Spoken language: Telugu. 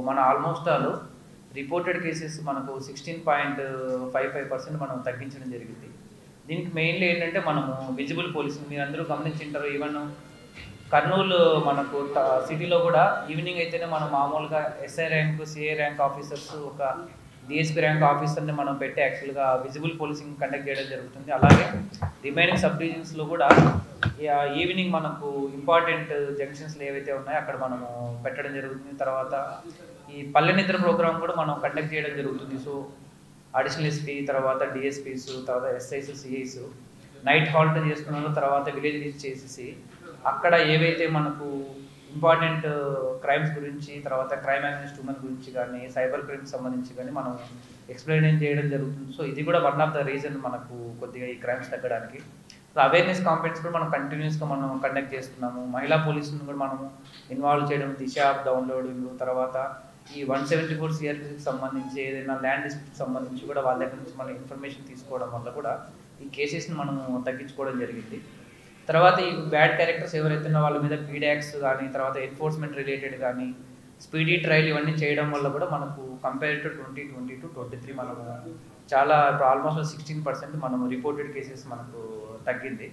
మన ఆల్మోస్ట్ ఆల్ రిపోర్టెడ్ కేసెస్ మనకు 16.55% మనం తగ్గించడం జరిగింది. దీనికి మెయిన్లీ ఏంటంటే మనము విజిబుల్ పోలీసింగ్ మీరు అందరూ గమనించుంటారు. ఈవెన్ కర్నూలు మనకు సిటీలో కూడా ఈవినింగ్ అయితేనే మనం మామూలుగా SI rank, CI rank officers, ఒక డిఎస్పీ ర్యాంక్ ఆఫీసర్ని మనం పెట్టి యాక్చువల్గా విజిబుల్ పోలీసింగ్ కండక్ట్ చేయడం జరుగుతుంది. అలాగే రిమైనింగ్ సబ్ డివిజన్స్లో కూడా ఈవినింగ్ మనకు ఇంపార్టెంట్ జంక్షన్స్లు ఏవైతే ఉన్నాయో అక్కడ మనము పెట్టడం జరుగుతుంది. తర్వాత ఈ పల్లె నిద్ర ప్రోగ్రామ్ కూడా మనం కండక్ట్ చేయడం జరుగుతుంది. సో అడిషనల్ ఎస్పీ, తర్వాత డిఎస్పీస్, తర్వాత ఎస్ఐస్, సిఐస్ నైట్ హాల్ట్ చేసుకున్నారు. తర్వాత విలేజ్ రీచ్ చేసేసి అక్కడ ఏవైతే మనకు ఇంపార్టెంట్ క్రైమ్స్ గురించి, తర్వాత క్రైమ్ అగైన్స్ట్ ఉమెన్ గురించి కానీ, సైబర్ క్రైమ్కి సంబంధించి కానీ మనం ఎక్స్ప్లెయిన్ చేయడం జరుగుతుంది. సో ఇది కూడా వన్ ఆఫ్ ద రీజన్ మనకు కొద్దిగా ఈ క్రైమ్స్ తగ్గడానికి. సో అవేర్నెస్ కాంపెయిన్స్ కూడా మనం కంటిన్యూస్గా మనం కండక్ట్ చేస్తున్నాము. మహిళా పోలీసులను కూడా మనము ఇన్వాల్వ్ చేయడం, దిశ యాప్ డౌన్లోడింగ్, తర్వాత ఈ 174 CRPCకి సంబంధించి ఏదైనా ల్యాండ్ డిస్ప్యూట్కి సంబంధించి కూడా వాళ్ళ దగ్గర నుంచి మనం ఇన్ఫర్మేషన్ తీసుకోవడం వల్ల కూడా ఈ కేసెస్ని మనము తగ్గించుకోవడం జరిగింది. తర్వాత ఈ బ్యాడ్ క్యారెక్టర్స్ ఎవరైతే వాళ్ళ మీద పీడాక్స్ కానీ, తర్వాత ఎన్ఫోర్స్మెంట్ రిలేటెడ్ కానీ, స్పీడీ ట్రయల్ ఇవన్నీ చేయడం వల్ల కూడా మనకు కంపేర్ టు 2022-23 మనము చాలా ఇప్పుడు ఆల్మోస్ట్ 16% మనము రిపోర్టెడ్ కేసెస్ మనకు తగ్గింది.